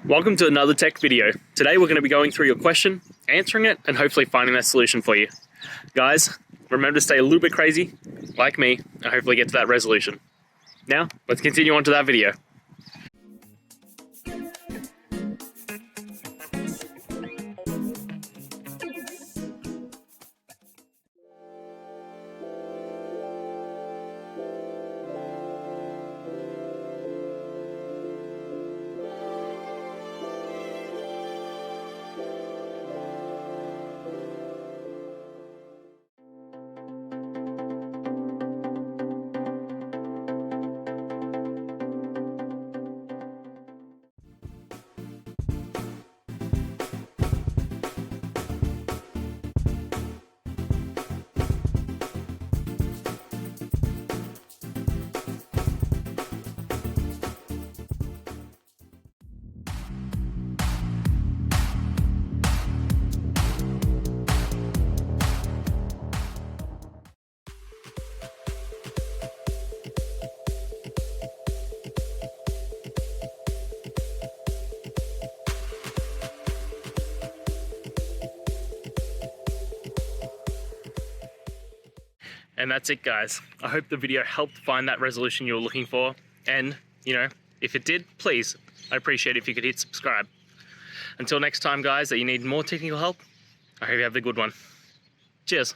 Welcome to another tech video. Today we're going to be going through your question, answering it, and hopefully finding that solution for you. Guys, remember to stay a little bit crazy, like me, and hopefully get to that resolution. Now, let's continue on to that video. And that's it, guys. I hope the video helped find that resolution you were looking for. And, if it did, please, I'd appreciate it if you could hit subscribe. Until next time, guys, that you need more technical help, I hope you have a good one. Cheers.